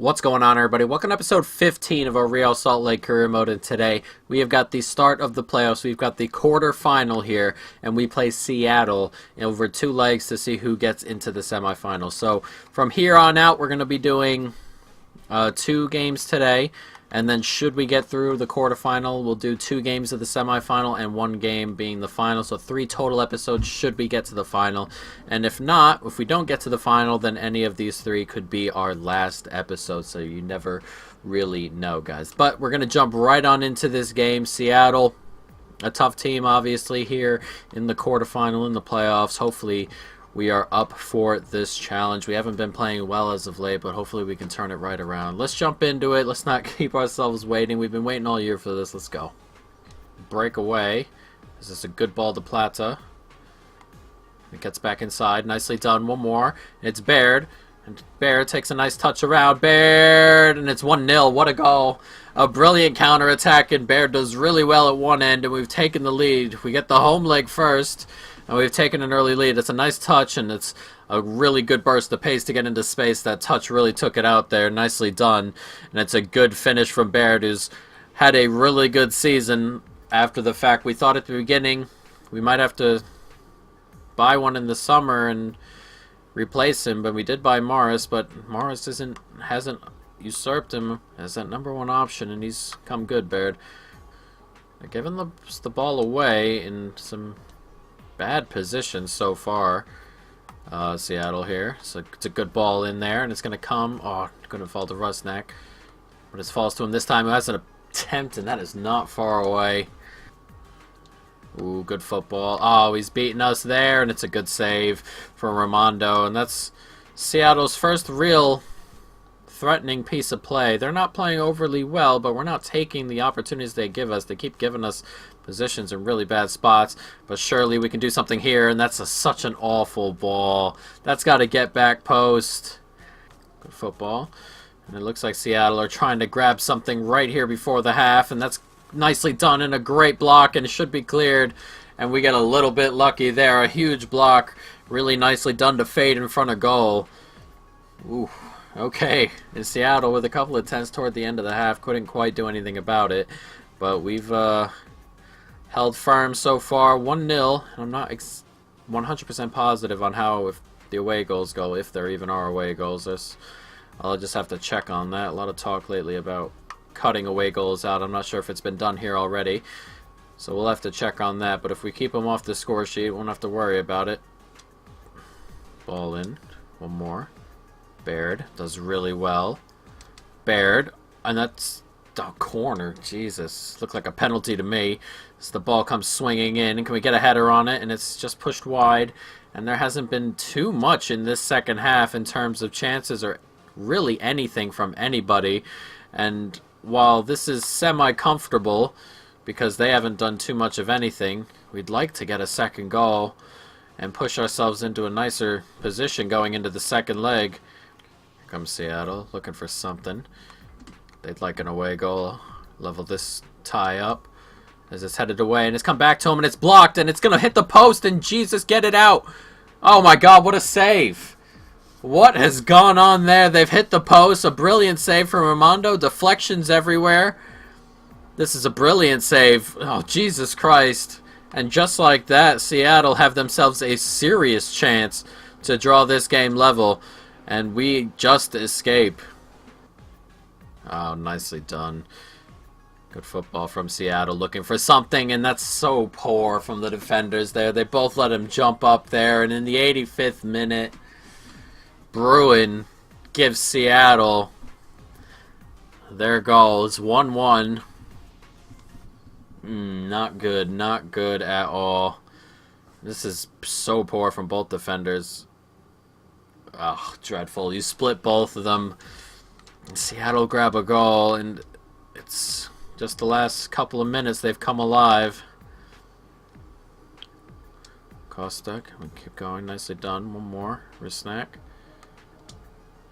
What's going on, everybody? Welcome to episode 15 of our Real Salt Lake Career Mode, and today we have got the start of the playoffs. We've got the quarterfinal here, and we play Seattle over 2 legs to see who gets into the semifinals. So from here on out, we're going to be doing 2 games today, and then should we get through the quarterfinal, we'll do 2 games of the semifinal and 1 game being the final. So 3 total episodes should we get to the final. And if not, if we don't get to the final, then any of these 3 could be our last episode. So you never really know, guys. But we're going to jump right on into this game. Seattle, a tough team, obviously, here in the quarterfinal, in the playoffs. Hopefully we are up for this challenge. We haven't been playing well as of late, but hopefully we can turn it right around. Let's jump into it. Let's not keep ourselves waiting. We've been waiting all year for this. Let's go. Break away. This is a good ball to Plata. It gets back inside. Nicely done. One more. It's Baird. And Baird takes a nice touch around. Baird! And it's 1-0. What a goal. A brilliant counterattack, and Baird does really well at one end, and we've taken the lead. We get the home leg first, and we've taken an early lead. It's a nice touch, and it's a really good burst of pace to get into space. That touch really took it out there. Nicely done. And it's a good finish from Baird, who's had a really good season after the fact. We thought at the beginning we might have to buy one in the summer and replace him, but we did buy Morris, but Morris hasn't usurped him as that #1 option, and he's come good, Baird. They're giving the ball away in some bad positions so far. Seattle here. So it's a good ball in there, and it's going to come. Oh, going to fall to Rusnak. But it falls to him this time. He has an attempt, and that is not far away. Ooh, good football. Oh, he's beating us there, and it's a good save from Ramondo. And that's Seattle's first real threatening piece of play. They're not playing overly well, but we're not taking the opportunities they give us. They keep giving us positions in really bad spots, but surely we can do something here, and that's such an awful ball. That's got to get back post. Good football. And it looks like Seattle are trying to grab something right here before the half, and that's nicely done, and a great block, and it should be cleared. And we get a little bit lucky there. A huge block, really nicely done to fade in front of goal. Ooh. Okay, in Seattle with a couple of attempts toward the end of the half, couldn't quite do anything about it, but we've held firm so far. 1-0. I'm not 100% positive on how if the away goals go, if there even are away goals. I'll just have to check on that. A lot of talk lately about cutting away goals out. I'm not sure if it's been done here already, so we'll have to check on that. But if we keep them off the score sheet, we won't have to worry about it. Ball in. One more. Baird does really well. Baird, and that's the corner. Jesus, looked like a penalty to me. As the ball comes swinging in, and can we get a header on it? And it's just pushed wide. And there hasn't been too much in this second half in terms of chances or really anything from anybody. And while this is semi-comfortable because they haven't done too much of anything, we'd like to get a second goal and push ourselves into a nicer position going into the second leg. Comes Seattle, looking for something. They'd like an away goal. Level this tie up as it's headed away, and it's come back to him, and it's blocked, and it's going to hit the post, and Jesus, get it out. Oh my God, what a save. What has gone on there? They've hit the post. A brilliant save from Ramondo. Deflections everywhere. This is a brilliant save. Oh, Jesus Christ. And just like that, Seattle have themselves a serious chance to draw this game level. And we just escape. Oh, nicely done. Good football from Seattle, looking for something, and that's so poor from the defenders there. They both let him jump up there, and in the 85th minute, Bruin gives Seattle their goal. It's 1-1. Not good. Not good at all. This is so poor from both defenders. Oh, dreadful. You split both of them. Seattle grab a goal, and it's just the last couple of minutes they've come alive. Kostek, we keep going. Nicely done. One more. Rusnak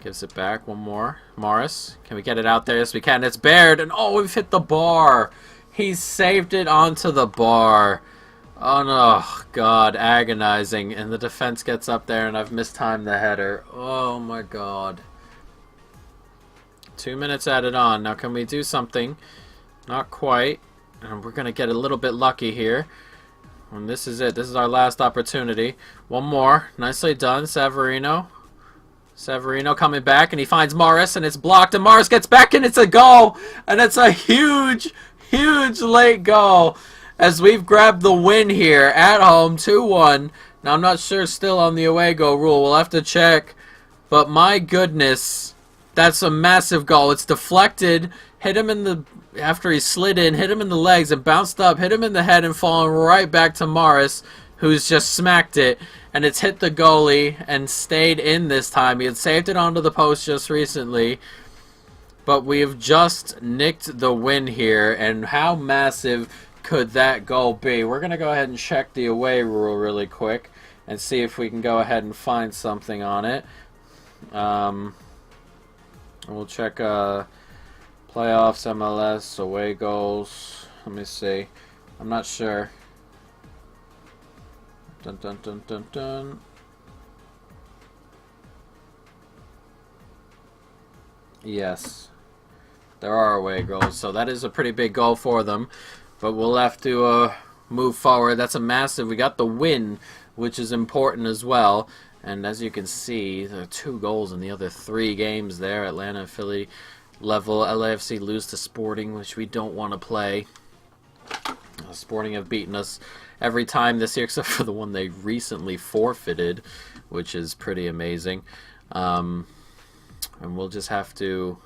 gives it back. One more. Morris, can we get it out there? Yes, we can. It's Baird, and oh, we've hit the bar. He's saved it onto the bar. Oh no, God, agonizing. And the defense gets up there, and I've mistimed the header. Oh my God. 2 minutes added on. Now can we do something? Not quite. And we're going to get a little bit lucky here. And this is it. This is our last opportunity. One more. Nicely done, Severino. Severino coming back, and he finds Morris, and it's blocked, and Morris gets back, and it's a goal! And it's a huge, huge late goal as we've grabbed the win here at home, 2-1. Now, I'm not sure still on the away goal rule. We'll have to check. But my goodness, that's a massive goal. It's deflected, hit him in the... After he slid in, hit him in the legs and bounced up, hit him in the head and fallen right back to Morris, who's just smacked it. And it's hit the goalie and stayed in this time. He had saved it onto the post just recently. But we have just nicked the win here. And how massive could that goal be? We're going to go ahead and check the away rule really quick and see if we can go ahead and find something on it. We'll check playoffs, MLS, away goals. Let me see. I'm not sure. Dun dun dun dun dun. Yes, there are away goals, so that is a pretty big goal for them. But we'll have to move forward. That's a massive. We got the win, which is important as well. And as you can see, there are 2 goals in the other 3 games there. Atlanta and Philly level. LAFC lose to Sporting, which we don't want to play. Sporting have beaten us every time this year, except for the one they recently forfeited, which is pretty amazing. And we'll just have to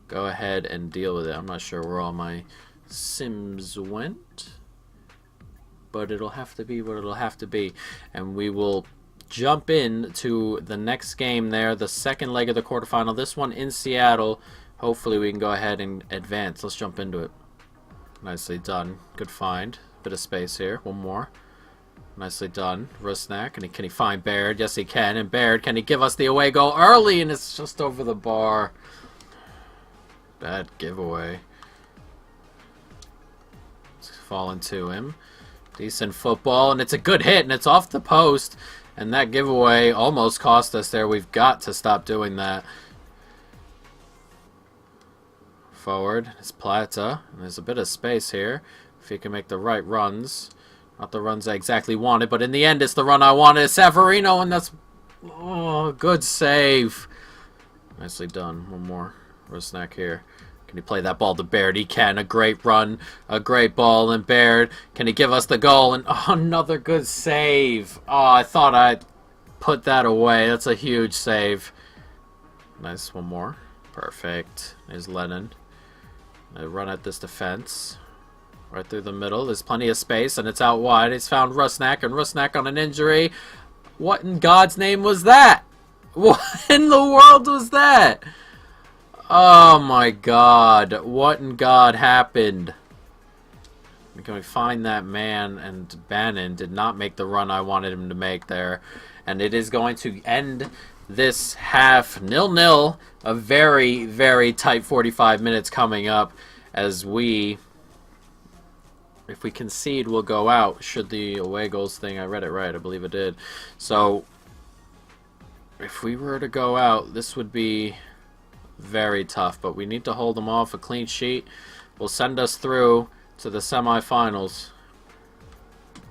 go ahead and deal with it. I'm not sure where all my Sims went, but it'll have to be what it'll have to be. And we will jump in to the next game there, the second leg of the quarterfinal. This one in Seattle. Hopefully we can go ahead and advance. Let's jump into it. Nicely done. Good find. Bit of space here. One more. Nicely done. Rusnak. And can he find Baird? Yes, he can. And Baird, can he give us the away goal early? And it's just over the bar. Bad giveaway. It's fallen to him. Decent football. And it's a good hit. And it's off the post. And that giveaway almost cost us there. We've got to stop doing that. Forward. It's Plata. And there's a bit of space here. If he can make the right runs. Not the runs I exactly wanted, but in the end it's the run I wanted. Severino, and that's... Oh, good save. Nicely done. One more. Rusnak here. Can he play that ball to Baird? He can. A great run. A great ball. And Baird, can he give us the goal? And oh, another good save. Oh, I thought I'd put that away. That's a huge save. Nice. One more. Perfect. There's Lennon. I run at this defense. Right through the middle. There's plenty of space, and it's out wide. He's found Rusnak, and Rusnak on an injury. What in God's name was that? What in the world was that? Oh my God. What in God happened? Can we find that man? And Bannon did not make the run I wanted him to make there. And it is going to end this half 0-0. A very, very tight 45 minutes coming up as we... If we concede, we'll go out. Should the away goals thing, I read it right, I believe it did. So, if we were to go out, this would be very tough. But we need to hold them off. A clean sheet will send us through to the semifinals.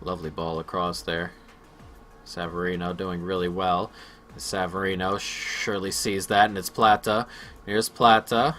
Lovely ball across there. Savarino doing really well. Savarino surely sees that, and it's Plata. Here's Plata.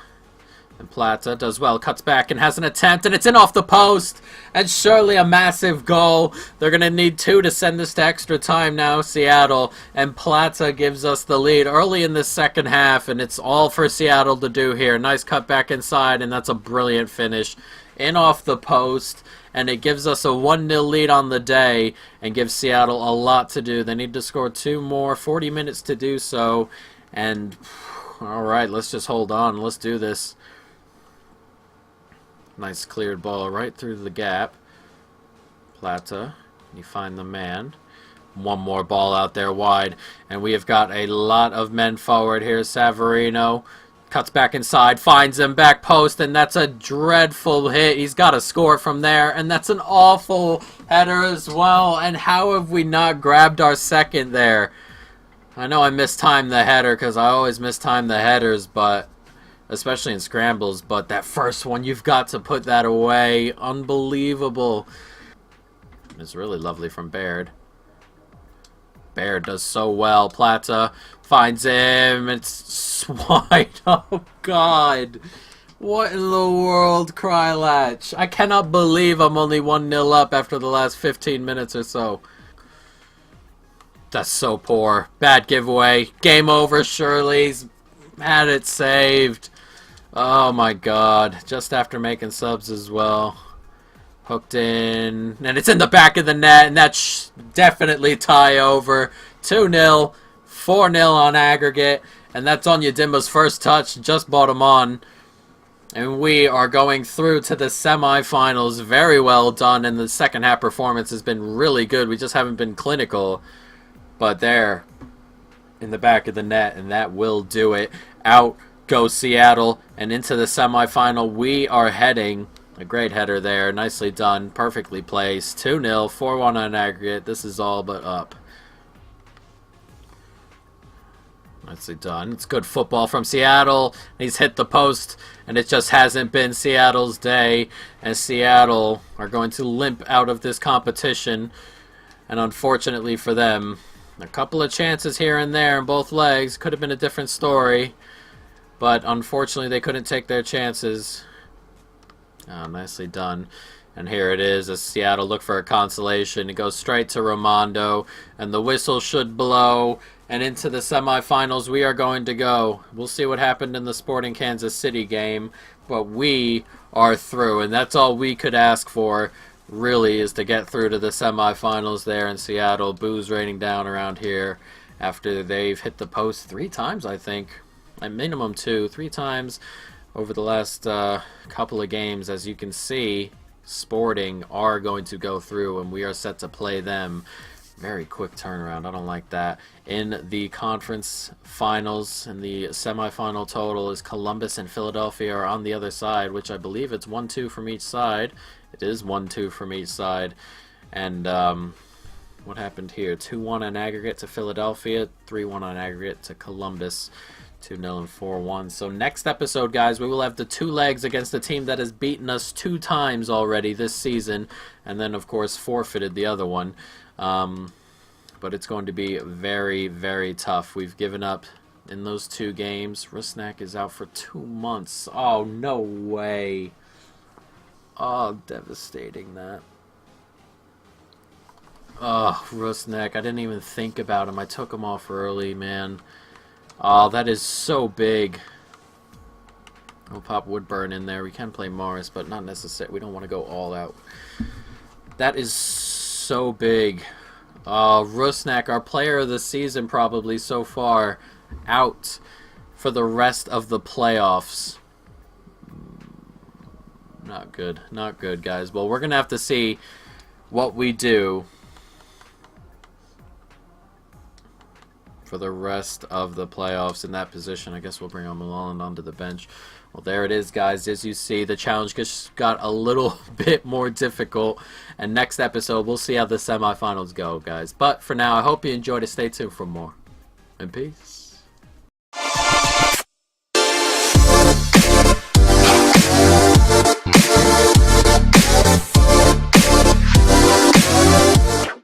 And Plata does well, cuts back and has an attempt, and it's in off the post. And surely a massive goal. They're going to need 2 to send this to extra time now, Seattle. And Plata gives us the lead early in the second half, and it's all for Seattle to do here. Nice cut back inside, and that's a brilliant finish. In off the post, and it gives us a 1-0 lead on the day and gives Seattle a lot to do. They need to score 2 more, 40 minutes to do so. And, alright, let's just hold on. Let's do this. Nice cleared ball right through the gap. Plata, can you find the man? One more ball out there wide, and we have got a lot of men forward. Here's Savarino, cuts back inside, finds him, back post, and that's a dreadful hit. He's got to score from there, and that's an awful header as well. And how have we not grabbed our second there? I know I mistimed the header because I always mistime the headers, but especially in scrambles, but that first one, you've got to put that away. Unbelievable. It's really lovely from Baird. Baird does so well. Plata finds him. It's wide. Oh, God. What in the world, Krylatch? I cannot believe I'm only 1-0 up after the last 15 minutes or so. That's so poor. Bad giveaway. Game over, Shirley's had it saved. Oh, my God. Just after making subs as well. Hooked in, and it's in the back of the net, and that's definitely tie over. 2-0, 4-0 on aggregate, and that's Onyedinma's first touch, just brought him on. And we are going through to the semifinals. Very well done, and the second half performance has been really good. We just haven't been clinical, but there, in the back of the net, and that will do it. Out goes Seattle, and into the semifinal we are heading. A great header there. Nicely done. Perfectly placed. 2-0. 4-1 on aggregate. This is all but up. Nicely done. It's good football from Seattle. He's hit the post, and it just hasn't been Seattle's day. And Seattle are going to limp out of this competition. And unfortunately for them, a couple of chances here and there in both legs. Could have been a different story. But unfortunately, they couldn't take their chances. Oh, nicely done. And here it is as Seattle look for a consolation. It goes straight to Ramondo, and the whistle should blow. And into the semifinals we are going to go. We'll see what happened in the Sporting Kansas City game, but we are through, and that's all we could ask for, really, is to get through to the semifinals there in Seattle. Boos raining down around here after they've hit the post 3 times, I think. At minimum 2, 3 times. Over the last couple of games, as you can see, Sporting are going to go through, and we are set to play them. Very quick turnaround. I don't like that. In the conference finals, and the semifinal total is Columbus and Philadelphia are on the other side, which I believe it's 1-2 from each side. It is 1-2 from each side. And what happened here? 2-1 on aggregate to Philadelphia, 3-1 on aggregate to Columbus. 2-0 and 4-1. So next episode, guys, we will have the 2 legs against a team that has beaten us 2 times already this season, and then, of course, forfeited the other one. But it's going to be very, very tough. We've given up in those 2 games. Rusnak is out for 2 months. Oh, no way. Oh, devastating that. Oh, Rusnak. I didn't even think about him. I took him off early, man. Oh, that is so big. We'll pop Woodburn in there. We can play Morris, but not necessary. We don't want to go all out. That is so big. Rusnak, our player of the season probably so far, out for the rest of the playoffs. Not good. Not good, guys. Well, we're going to have to see what we do for the rest of the playoffs in that position. I guess we'll bring Mulholland onto the bench. Well, there it is, guys. As you see, the challenge just got a little bit more difficult. And next episode, we'll see how the semifinals go, guys. But for now, I hope you enjoyed it. Stay tuned for more. And peace.